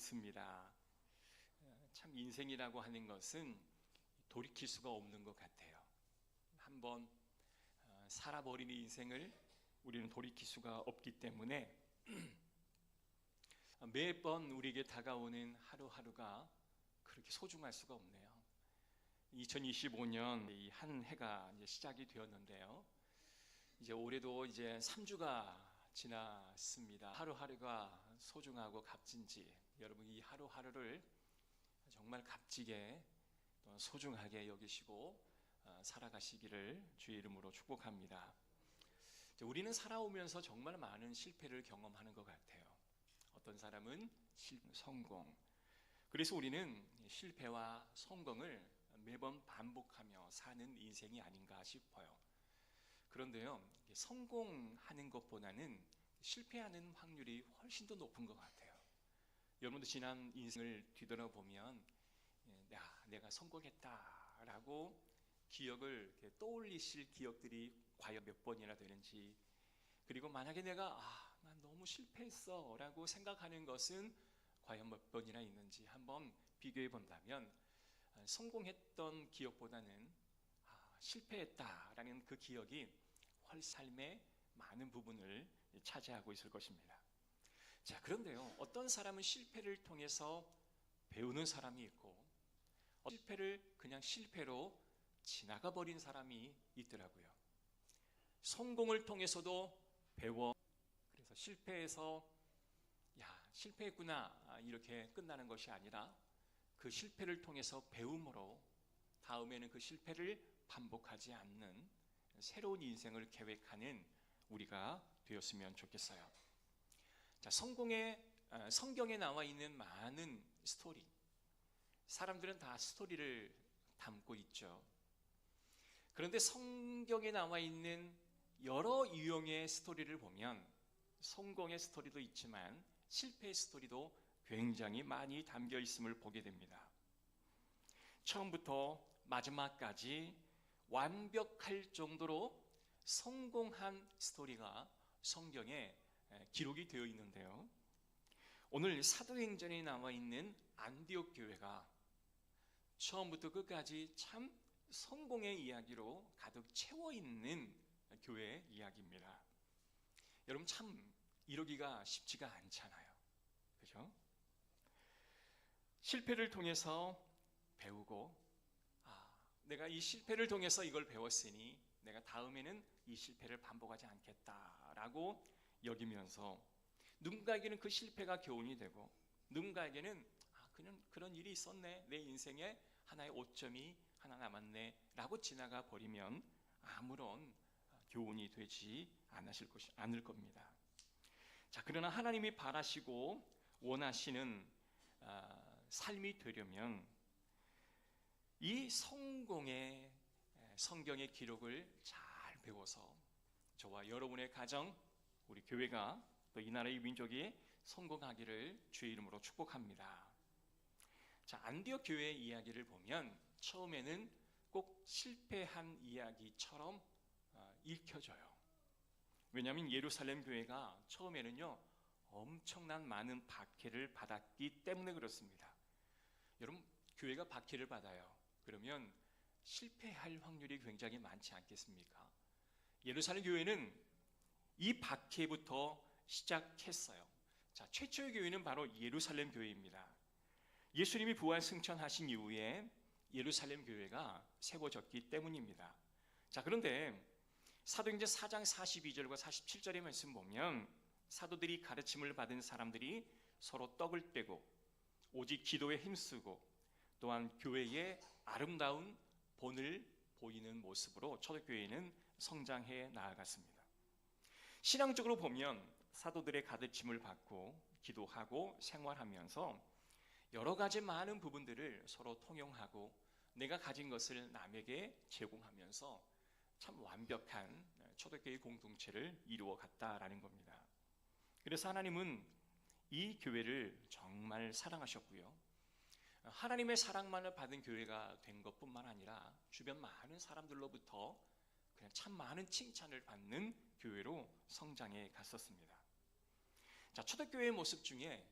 믿습니다. 참 인생이라고 하는 것은 돌이킬 수가 없는 것 같아요. 한번 살아버린 인생을 우리는 돌이킬 수가 없기 때문에 매번 우리에게 다가오는 하루하루가 그렇게 소중할 수가 없네요. 2025년 이 한 해가 이제 시작이 되었는데요. 이제 올해도 이제 3주가 지났습니다. 하루하루가 소중하고 값진지 여러분 이 하루하루를 정말 값지게 또 소중하게 여기시고 살아가시기를 주의 이름으로 축복합니다. 우리는 살아오면서 정말 많은 실패를 경험하는 것 같아요. 어떤 사람은 성공. 그래서 우리는 실패와 성공을 매번 반복하며 사는 인생이 아닌가 싶어요. 그런데요, 성공하는 것보다는 실패하는 확률이 훨씬 더 높은 것 같아요. 여러분도 지난 인생을 뒤돌아보면 내가 성공했다라고 기억을 떠올리실 기억들이 과연 몇 번이나 되는지, 그리고 만약에 난 너무 실패했어 라고 생각하는 것은 과연 몇 번이나 있는지 한번 비교해 본다면 성공했던 기억보다는 실패했다라는 그 기억이 훨씬 삶의 많은 부분을 차지하고 있을 것입니다. 자, 그런데요, 어떤 사람은 실패를 통해서 배우는 사람이 있고 실패를 그냥 실패로 지나가 버린 사람이 있더라고요. 성공을 통해서도 배워, 그래서 실패해서 실패했구나 이렇게 끝나는 것이 아니라 그 실패를 통해서 배움으로 다음에는 그 실패를 반복하지 않는 새로운 인생을 계획하는 우리가 되었으면 좋겠어요. 자, 성경에 나와 있는 많은 스토리, 사람들은 다 스토리를 담고 있죠. 그런데 성경에 나와 있는 여러 유형의 스토리를 보면 성공의 스토리도 있지만 실패의 스토리도 굉장히 많이 담겨 있음을 보게 됩니다. 처음부터 마지막까지 완벽할 정도로 성공한 스토리가 성경에 기록이 되어 있는데요. 오늘 사도행전에 나와 있는 안디옥 교회가 처음부터 끝까지 참 성공의 이야기로 가득 채워 있는 교회 이야기입니다. 여러분 참 이러기가 쉽지가 않잖아요. 그죠? 실패를 통해서 배우고 내가 이 실패를 통해서 이걸 배웠으니 내가 다음에는 이 실패를 반복하지 않겠다라고 여기면서 누군가에게는 그 실패가 교훈이 되고 누군가에게는 그냥 그런 일이 있었네, 내 인생에 하나의 오점이 하나 남았네 라고 지나가 버리면 아무런 교훈이 되지 않을 겁니다. 자, 그러나 하나님이 바라시고 원하시는 삶이 되려면 이 성공의 성경의 기록을 잘 배워서 저와 여러분의 가정, 우리 교회가 또 이 나라의 민족이 성공하기를 주의 이름으로 축복합니다. 자, 안디옥 교회의 이야기를 보면 처음에는 꼭 실패한 이야기처럼 읽혀져요. 왜냐하면 예루살렘 교회가 처음에는요 엄청난 많은 박해를 받았기 때문에 그렇습니다. 여러분, 교회가 박해를 받아요. 그러면 실패할 확률이 굉장히 많지 않겠습니까? 예루살렘 교회는 이 박해부터 시작했어요. 자, 최초의 교회는 바로 예루살렘 교회입니다. 예수님이 부활 승천하신 이후에 예루살렘 교회가 세워졌기 때문입니다. 자, 그런데 사도행전 4장 42절과 47절의 말씀 보면 사도들이 가르침을 받은 사람들이 서로 떡을 떼고 오직 기도에 힘쓰고 또한 교회의 아름다운 본을 보이는 모습으로 초대교회는 성장해 나아갔습니다. 신앙적으로 보면 사도들의 가르침을 받고 기도하고 생활하면서 여러 가지 많은 부분들을 서로 통용하고 내가 가진 것을 남에게 제공하면서 참 완벽한 초대교회 공동체를 이루어 갔다라는 겁니다. 그래서 하나님은 이 교회를 정말 사랑하셨고요, 하나님의 사랑만을 받은 교회가 된 것뿐만 아니라 주변 많은 사람들로부터 그냥 참 많은 칭찬을 받는 교회로 성장해 갔었습니다. 자, 초대교회의 모습 중에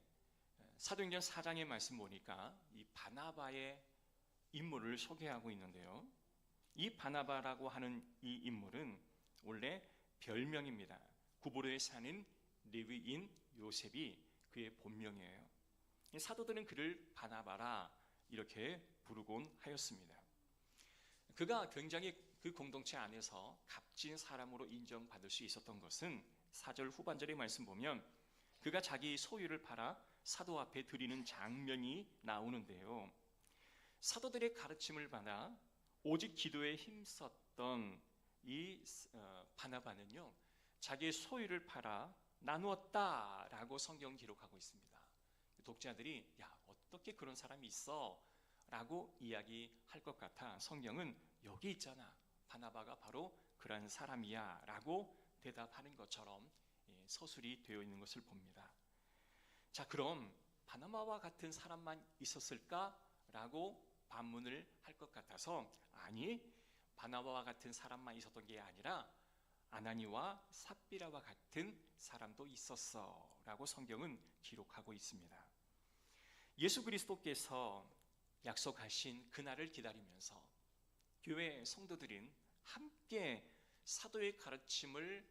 사도행전 4장의 말씀 보니까 이 바나바의 인물을 소개하고 있는데요. 이 바나바라고 하는 이 인물은 원래 별명입니다. 구브로에 사는 레위인 요셉이 그의 본명이에요. 사도들은 그를 바나바라 이렇게 부르곤 하였습니다. 그가 굉장히 그 공동체 안에서 값진 사람으로 인정받을 수 있었던 것은 4절 후반절의 말씀 보면 그가 자기 소유를 팔아 사도 앞에 드리는 장면이 나오는데요. 사도들의 가르침을 받아 오직 기도에 힘썼던 이 바나바는요, 자기의 소유를 팔아 나누었다라고 성경 기록하고 있습니다. 독자들이 야, 어떻게 그런 사람이 있어? 라고 이야기할 것 같아 성경은 여기 있잖아, 바나바가 바로 그런 사람이야 라고 대답하는 것처럼 서술이 되어 있는 것을 봅니다. 자, 그럼 바나바와 같은 사람만 있었을까? 라고 반문을 할 것 같아서 아니, 바나바와 같은 사람만 있었던 게 아니라 아나니와 삽비라와 같은 사람도 있었어 라고 성경은 기록하고 있습니다. 예수 그리스도께서 약속하신 그날을 기다리면서 교회 성도들은 함께 사도의 가르침을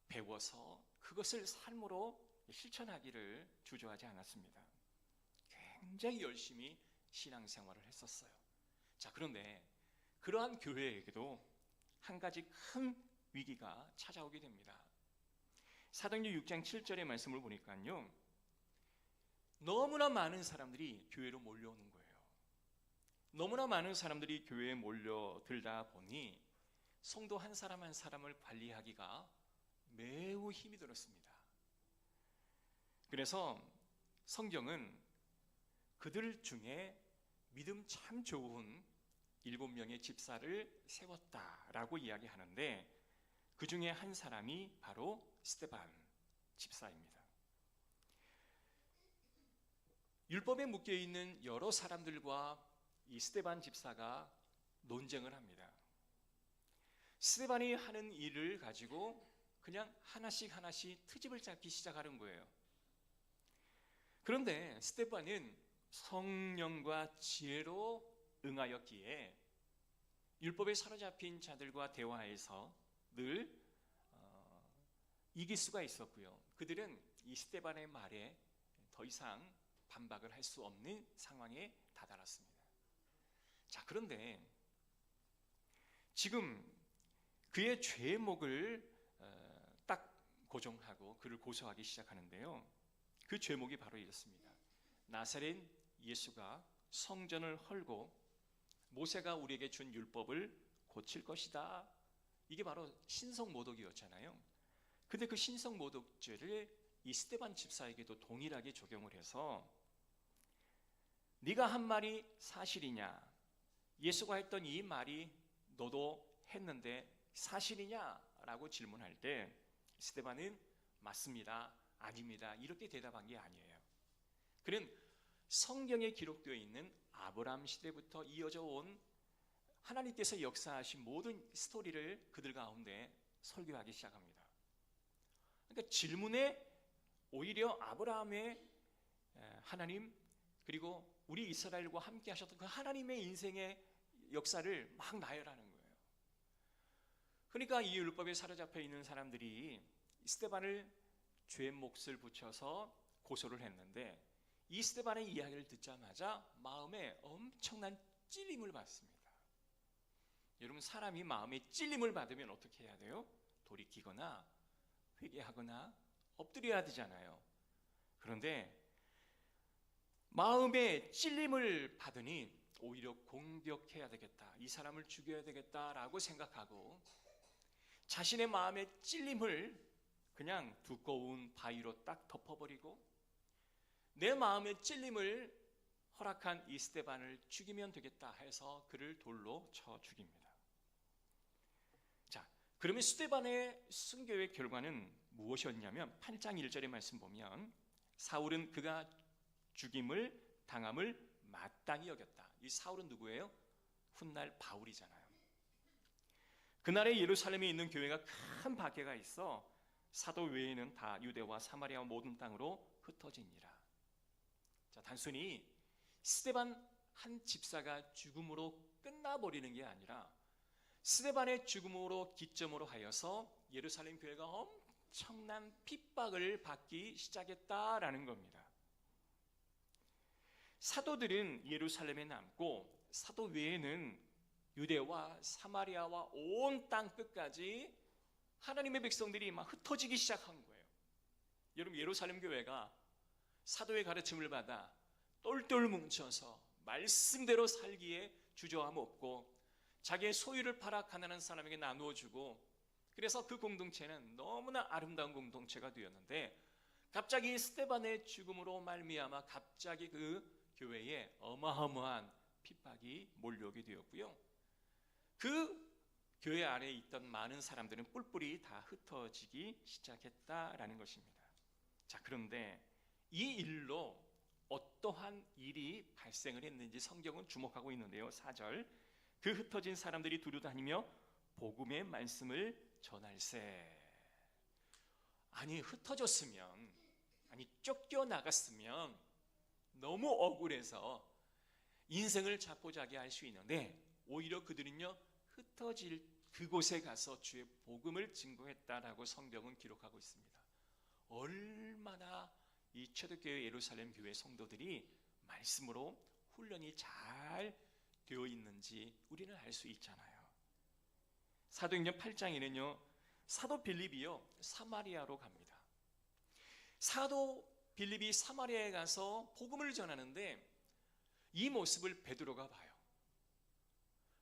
배워서 그것을 삶으로 실천하기를 주저하지 않았습니다. 굉장히 열심히 신앙생활을 했었어요. 자, 그런데 그러한 교회에게도 한 가지 큰 위기가 찾아오게 됩니다. 사도행전 6장 7절의 말씀을 보니까요, 너무나 많은 사람들이 교회로 몰려오는 거예요. 너무나 많은 사람들이 교회에 몰려들다 보니 성도 한 사람 한 사람을 관리하기가 매우 힘이 들었습니다. 그래서 성경은 그들 중에 믿음 참 좋은 7명의 집사를 세웠다라고 이야기하는데 그 중에 한 사람이 바로 스데반 집사입니다. 율법에 묶여있는 여러 사람들과 이 스데반 집사가 논쟁을 합니다. 스데반이 하는 일을 가지고 그냥 하나씩 트집을 잡기 시작하는 거예요. 그런데 스데반은 성령과 지혜로 응하였기에 율법에 사로잡힌 자들과 대화해서 늘 이길 수가 있었고요. 그들은 이 스데반의 말에 더 이상 반박을 할 수 없는 상황에 다다랐습니다. 자, 그런데 지금 그의 죄목을 딱 고정하고 그를 고소하기 시작하는데요. 그 죄목이 바로 이렇습니다. 나사렛 예수가 성전을 헐고 모세가 우리에게 준 율법을 고칠 것이다. 이게 바로 신성모독이었잖아요. 근데 그 신성모독죄를 이 스데반 집사에게도 동일하게 적용을 해서 네가 한 말이 사실이냐? 예수가 했던 이 말이 너도 했는데 사실이냐? 라고 질문할 때 스데반은 맞습니다, 아닙니다 이렇게 대답한 게 아니에요. 그는 성경에 기록되어 있는 아브라함 시대부터 이어져 온 하나님께서 역사하신 모든 스토리를 그들 가운데 설교하기 시작합니다. 그러니까 질문에 오히려 아브라함의 하나님 그리고 우리 이스라엘과 함께 하셨던 그 하나님의 인생의 역사를 막 나열하는 거예요. 그러니까 이 율법에 사로잡혀 있는 사람들이 스데반을 죄 몫을 붙여서 고소를 했는데 이 스데반의 이야기를 듣자마자 마음에 엄청난 찔림을 받습니다. 여러분, 사람이 마음에 찔림을 받으면 어떻게 해야 돼요? 돌이키거나 회개하거나 엎드려야 되잖아요. 그런데 마음에 찔림을 받으니 오히려 공격해야 되겠다, 이 사람을 죽여야 되겠다라고 생각하고 자신의 마음의 찔림을 그냥 두꺼운 바위로 딱 덮어버리고 내 마음의 찔림을 허락한 이 스데반을 죽이면 되겠다 해서 그를 돌로 쳐 죽입니다. 자, 그러면 스데반의 순교의 결과는 무엇이었냐면 8장 1절의 말씀 보면 사울은 그가 죽임을 당함을 마땅히 여겼다. 이 사울은 누구예요? 훗날 바울이잖아요. 그날에 예루살렘에 있는 교회가 큰 박해가 있어 사도 외에는 다 유대와 사마리아 모든 땅으로 흩어지니라. 단순히 스데반 한 집사가 죽음으로 끝나버리는 게 아니라 스데반의 죽음으로 기점으로 하여서 예루살렘 교회가 엄청난 핍박을 받기 시작했다라는 겁니다. 사도들은 예루살렘에 남고 사도 외에는 유대와 사마리아와 온 땅 끝까지 하나님의 백성들이 막 흩어지기 시작한 거예요. 여러분, 예루살렘 교회가 사도의 가르침을 받아 똘똘 뭉쳐서 말씀대로 살기에 주저함 없고 자기의 소유를 팔아 가난한 사람에게 나누어 주고, 그래서 그 공동체는 너무나 아름다운 공동체가 되었는데 갑자기 스데반의 죽음으로 말미암아 갑자기 그 교회에 어마어마한 핍박이 몰려오게 되었고요. 그 교회 안에 있던 많은 사람들은 뿔뿔이 다 흩어지기 시작했다라는 것입니다. 자, 그런데 이 일로 어떠한 일이 발생을 했는지 성경은 주목하고 있는데요. 4절, 그 흩어진 사람들이 두루 다니며 복음의 말씀을 전할세. 아니, 흩어졌으면, 아니 쫓겨나갔으면 너무 억울해서 인생을 자포자기 할 수 있는데 오히려 그들은요, 흩어질 그곳에 가서 주의 복음을 증거했다라고 성경은 기록하고 있습니다. 얼마나 이 초대교회 예루살렘 교회 성도들이 말씀으로 훈련이 잘 되어 있는지 우리는 알 수 있잖아요. 사도행전 8장에는요 사도 빌립이요 사마리아로 갑니다. 사도 빌립이 사마리아에 가서 복음을 전하는데 이 모습을 베드로가 봐요.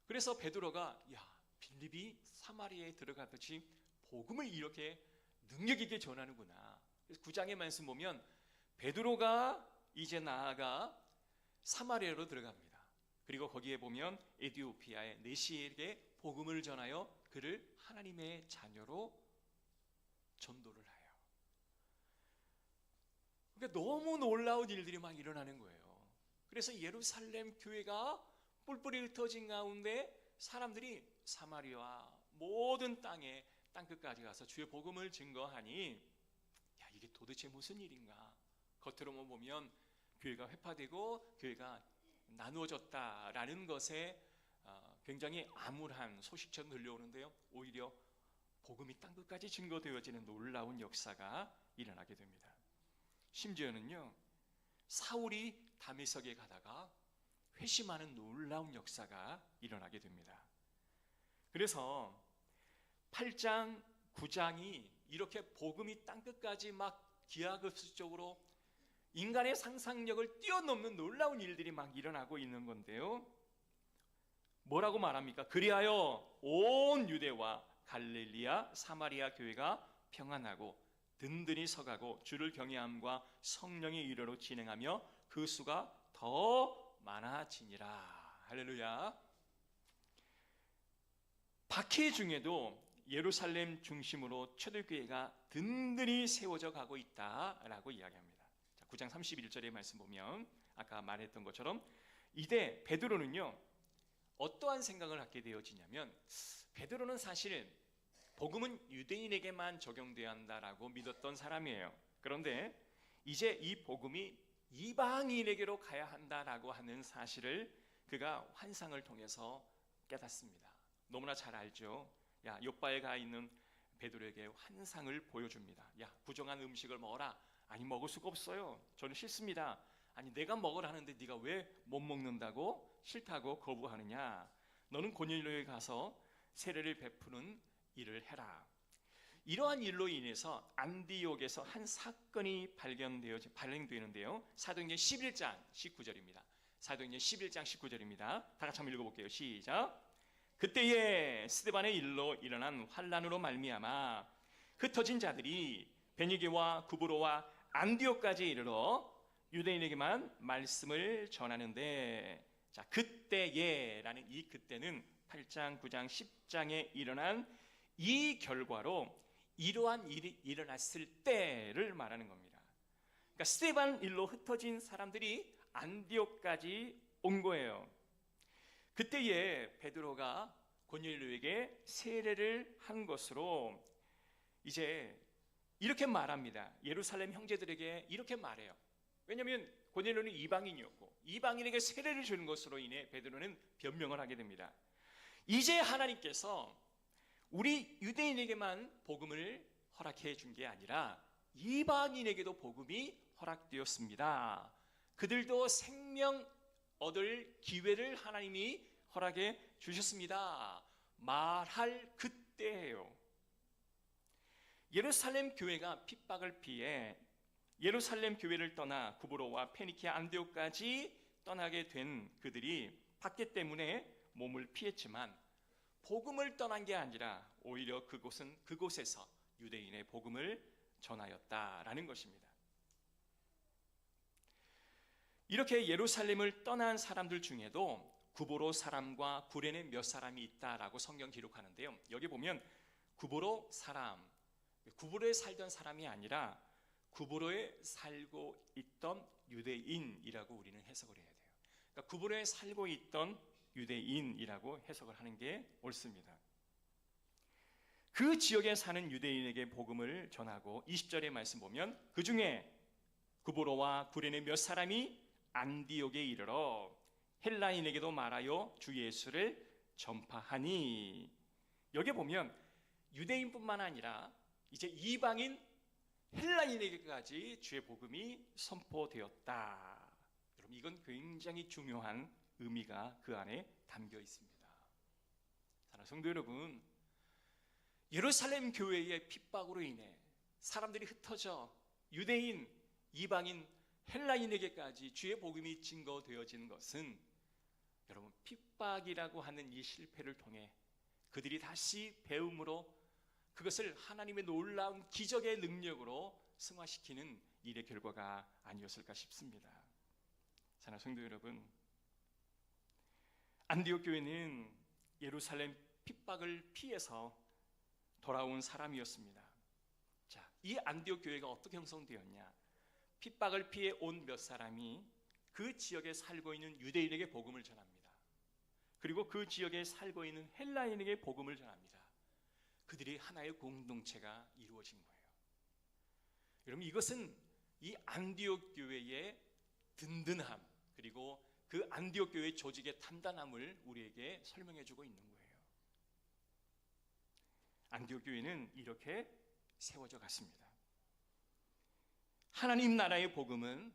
그래서 베드로가, 야, 빌립이 사마리아에 들어가듯이 복음을 이렇게 능력 있게 전하는구나. 그래서 9장의 말씀 보면 베드로가 이제 나아가 사마리아로 들어갑니다. 그리고 거기에 보면 에디오피아의 네시에게 복음을 전하여 그를 하나님의 자녀로 전도를 해요. 그러니까 너무 놀라운 일들이 막 일어나는 거예요. 그래서 예루살렘 교회가 뿔뿔이 흩어진 가운데 사람들이 사마리아 모든 땅에 땅끝까지 가서 주의 복음을 증거하니, 야, 이게 도대체 무슨 일인가? 겉으로만 보면 교회가 회파되고 교회가 나누어졌다라는 것에 굉장히 암울한 소식처럼 들려오는데요, 오히려 복음이 땅끝까지 증거되어지는 놀라운 역사가 일어나게 됩니다. 심지어는요, 사울이 다메섹에 가다가 회심하는 놀라운 역사가 일어나게 됩니다. 그래서 8장, 9장이 이렇게 복음이 땅끝까지 막 기하급수적으로 인간의 상상력을 뛰어넘는 놀라운 일들이 막 일어나고 있는 건데요, 뭐라고 말합니까? 그리하여 온 유대와 갈릴리아, 사마리아 교회가 평안하고 든든히 서가고 주를 경외함과 성령의 일로로 진행하며 그 수가 더 많아지니라. 할렐루야. 박해 중에도 예루살렘 중심으로 초대교회가 든든히 세워져 가고 있다라고 이야기합니다. 자, 9장 31절의 말씀 보면 아까 말했던 것처럼 이때 베드로는요 어떠한 생각을 갖게 되어지냐면, 베드로는 사실 복음은 유대인에게만 적용되어야 한다라고 믿었던 사람이에요. 그런데 이제 이 복음이 이방인에게로 가야 한다라고 하는 사실을 그가 환상을 통해서 깨닫습니다. 너무나 잘 알죠. 야, 요바에 가 있는 베드로에게 환상을 보여줍니다. 야, 부정한 음식을 먹어라. 아니, 먹을 수가 없어요. 저는 싫습니다. 아니, 내가 먹으라는데 네가 왜 못 먹는다고? 싫다고 거부하느냐? 너는 고넬료에 가서 세례를 베푸는 일을 해라. 이러한 일로 인해서 안디옥에서 한 사건이 발행되는데요, 사도행전 11장 19절입니다. 사도행전 11장 19절입니다. 다 같이 한번 읽어볼게요. 시작. 그때에 스데반의 일로 일어난 환란으로 말미암아 흩어진 자들이 베니게와 구브로와 안디옥까지 이르러 유대인에게만 말씀을 전하는데, 자, 그때에라는 이 그때는 8장, 9장, 10장에 일어난 이 결과로 이러한 일이 일어났을 때를 말하는 겁니다. 그러니까 스데반 일로 흩어진 사람들이 안디옥까지 온 거예요. 그때에 베드로가 고넬료에게 세례를 한 것으로 이제 이렇게 말합니다. 예루살렘 형제들에게 이렇게 말해요. 왜냐하면 고넬료는 이방인이었고 이방인에게 세례를 주는 것으로 인해 베드로는 변명을 하게 됩니다. 이제 하나님께서 우리 유대인에게만 복음을 허락해 준 게 아니라 이방인에게도 복음이 허락되었습니다. 그들도 생명 얻을 기회를 하나님이 허락해 주셨습니다. 말할 그때예요. 예루살렘 교회가 핍박을 피해 예루살렘 교회를 떠나 구브로와 페니키아 안디옥까지 떠나게 된 그들이 박해 때문에 몸을 피했지만 복음을 떠난 게 아니라 오히려 그곳에서 유대인의 복음을 전하였다라는 것입니다. 이렇게 예루살렘을 떠난 사람들 중에도 구브로 사람과 구레네 몇 사람이 있다라고 성경 기록하는데요. 여기 보면 구브로 사람, 구브로에 살던 사람이 아니라 구브로에 살고 있던 유대인이라고 우리는 해석을 해야 돼요. 그러니까 구브로에 살고 있던 유대인이라고 해석을 하는 게 옳습니다. 그 지역에 사는 유대인에게 복음을 전하고 20절의 말씀 보면 그 중에 구브로와 구레네 몇 사람이 안디옥에 이르러 헬라인에게도 말하여 주 예수를 전파하니, 여기 보면 유대인뿐만 아니라 이제 이방인 헬라인에게까지 주의 복음이 선포되었다. 여러분, 이건 굉장히 중요한 의미가 그 안에 담겨 있습니다. 사랑하는 성도 여러분, 예루살렘 교회의 핍박으로 인해 사람들이 흩어져 유대인, 이방인, 헬라인에게까지 주의 복음이 증거되어지는 것은 여러분, 핍박이라고 하는 이 실패를 통해 그들이 다시 배움으로 그것을 하나님의 놀라운 기적의 능력으로 승화시키는 일의 결과가 아니었을까 싶습니다. 사랑하는 성도 여러분, 안디옥 교회는 예루살렘 핍박을 피해서 돌아온 사람이었습니다. 자, 이 안디옥 교회가 어떻게 형성되었냐? 핍박을 피해 온 몇 사람이 그 지역에 살고 있는 유대인에게 복음을 전합니다. 그리고 그 지역에 살고 있는 헬라인에게 복음을 전합니다. 그들이 하나의 공동체가 이루어진 거예요. 여러분, 이것은 이 안디옥 교회의 든든함, 그리고 그 안디옥 교회 조직의 단단함을 우리에게 설명해 주고 있는 거예요. 안디옥 교회는 이렇게 세워져 갔습니다. 하나님 나라의 복음은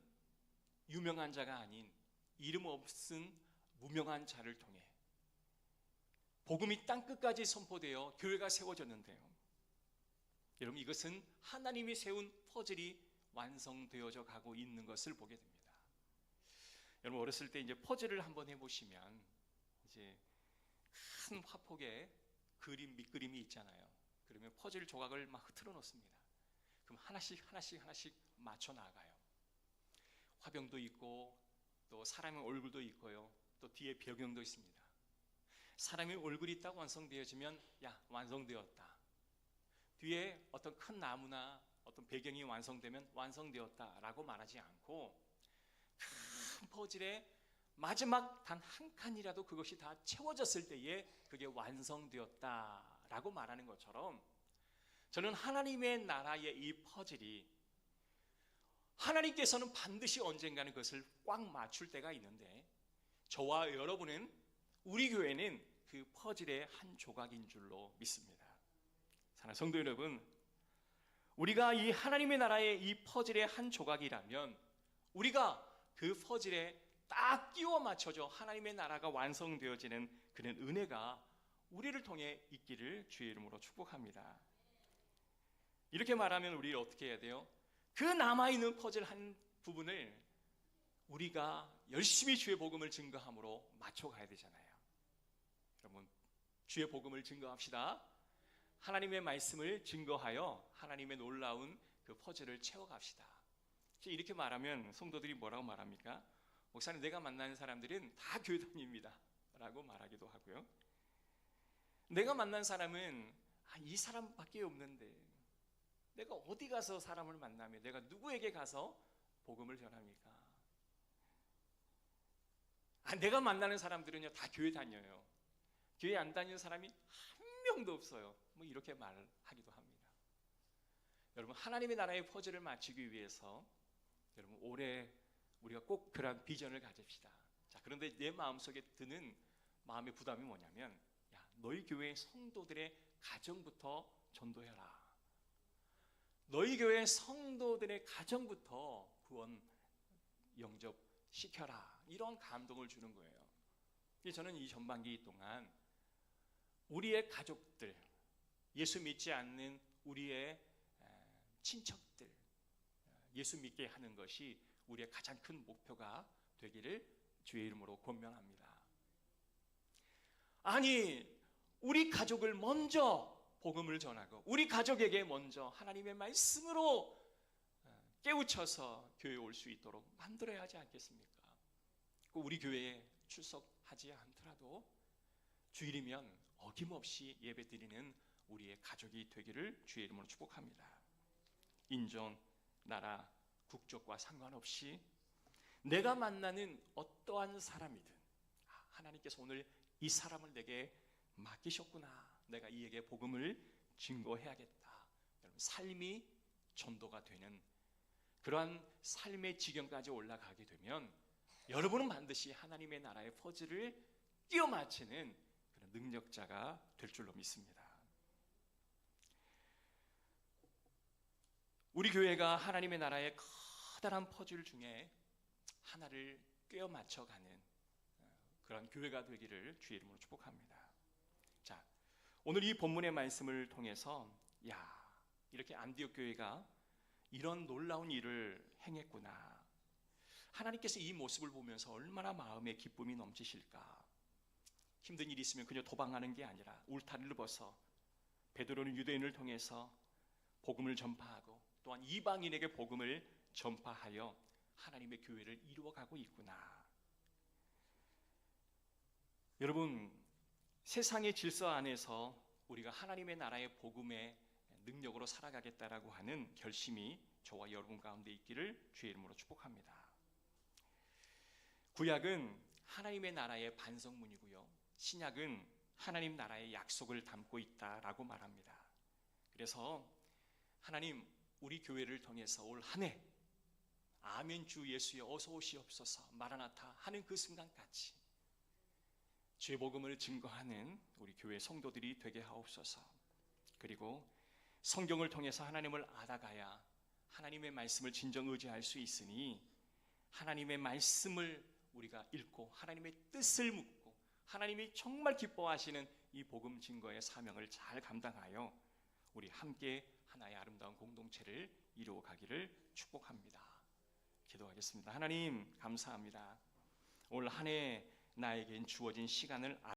유명한 자가 아닌 이름 없은 무명한 자를 통해 복음이 땅끝까지 선포되어 교회가 세워졌는데요. 여러분, 이것은 하나님이 세운 퍼즐이 완성되어져 가고 있는 것을 보게 됩니다. 여러분, 어렸을 때 이제 퍼즐을 한번 해보시면 이제 큰 화폭에 그림, 밑그림이 있잖아요. 그러면 퍼즐 조각을 막 흐트러 놓습니다. 그럼 하나씩 맞춰 나가요. 화병도 있고 또 사람의 얼굴도 있고요. 또 뒤에 배경도 있습니다. 사람의 얼굴이 딱 완성되어지면 야, 완성되었다. 뒤에 어떤 큰 나무나 어떤 배경이 완성되면 완성되었다라고 말하지 않고 큰 퍼즐의 마지막 단 한 칸이라도 그것이 다 채워졌을 때에 그게 완성되었다라고 말하는 것처럼 저는 하나님의 나라의 이 퍼즐이 하나님께서는 반드시 언젠가는 그것을 꽉 맞출 때가 있는데 저와 여러분은, 우리 교회는 그 퍼즐의 한 조각인 줄로 믿습니다. 사랑하는 성도 여러분, 우리가 이 하나님의 나라의 이 퍼즐의 한 조각이라면 우리가 그 퍼즐에 딱 끼워 맞춰져 하나님의 나라가 완성되어지는 그런 은혜가 우리를 통해 있기를 주의 이름으로 축복합니다. 이렇게 말하면 우리 어떻게 해야 돼요? 그 남아있는 퍼즐 한 부분을 우리가 열심히 주의 복음을 증거함으로 맞춰가야 되잖아요. 여러분, 주의 복음을 증거합시다. 하나님의 말씀을 증거하여 하나님의 놀라운 그 퍼즐을 채워갑시다. 이렇게 말하면 성도들이 뭐라고 말합니까? 목사님, 내가 만나는 사람들은 다 교회다닙니다 라고 말하기도 하고요. 내가 만난 사람은 이 사람밖에 없는데 내가 어디 가서 사람을 만나며 내가 누구에게 가서 복음을 전합니까? 내가 만나는 사람들은요 다 교회 다녀요. 교회 안 다니는 사람이 한 명도 없어요. 뭐 이렇게 말하기도 합니다. 여러분, 하나님의 나라의 퍼즐을 맞추기 위해서 여러분 올해 우리가 꼭 그러한 비전을 가집시다. 자, 그런데 내 마음속에 드는 마음의 부담이 뭐냐면, 야, 너희 교회 성도들의 가정부터 전도해라. 너희 교회 성도들의 가정부터 구원 영접시켜라. 이런 감동을 주는 거예요. 저는 이 전반기 동안 우리의 가족들, 예수 믿지 않는 우리의 친척들, 예수 믿게 하는 것이 우리의 가장 큰 목표가 되기를 주의 이름으로 권면합니다. 아니, 우리 가족을 먼저 복음을 전하고 우리 가족에게 먼저 하나님의 말씀으로 깨우쳐서 교회에 올 수 있도록 만들어야 하지 않겠습니까? 우리 교회에 출석하지 않더라도 주일이면 어김없이 예배드리는 우리의 가족이 되기를 주의 이름으로 축복합니다. 인종, 나라, 국적과 상관없이 내가 만나는 어떠한 사람이든 하나님께서 오늘 이 사람을 내게 맡기셨구나. 내가 이에게 복음을 증거해야겠다. 여러분, 삶이 전도가 되는 그러한 삶의 지경까지 올라가게 되면 여러분은 반드시 하나님의 나라의 퍼즐을 끼워 맞추는 그런 능력자가 될 줄로 믿습니다. 우리 교회가 하나님의 나라의 커다란 퍼즐 중에 하나를 꿰어 맞춰가는 그런 교회가 되기를 주의 이름으로 축복합니다. 자, 오늘 이 본문의 말씀을 통해서 이렇게 안디옥 교회가 이런 놀라운 일을 행했구나. 하나님께서 이 모습을 보면서 얼마나 마음에 기쁨이 넘치실까. 힘든 일이 있으면 그냥 도망가는 게 아니라 울타리를 벗어 베드로는 유대인을 통해서 복음을 전파하고 또한 이방인에게 복음을 전파하여 하나님의 교회를 이루어가고 있구나. 여러분, 세상의 질서 안에서 우리가 하나님의 나라의 복음의 능력으로 살아가겠다라고 하는 결심이 저와 여러분 가운데 있기를 주의 이름으로 축복합니다. 구약은 하나님의 나라의 반석문이고요, 신약은 하나님 나라의 약속을 담고 있다라고 말합니다. 그래서 하나님, 우리 교회를 통해서 올 한 해 아멘 주 예수여 어서 오시옵소서 마라나타 하는 그 순간까지 주의 복음을 증거하는 우리 교회 성도들이 되게 하옵소서. 그리고 성경을 통해서 하나님을 알아가야 하나님의 말씀을 진정 의지할 수 있으니 하나님의 말씀을 우리가 읽고 하나님의 뜻을 묻고 하나님이 정말 기뻐하시는 이 복음 증거의 사명을 잘 감당하여 우리 함께 하나의 아름다운 공동체를 이루어가기를 축복합니다. 기도하겠습니다. 하나님 감사합니다. 올 한 해 나에겐 주어진 시간을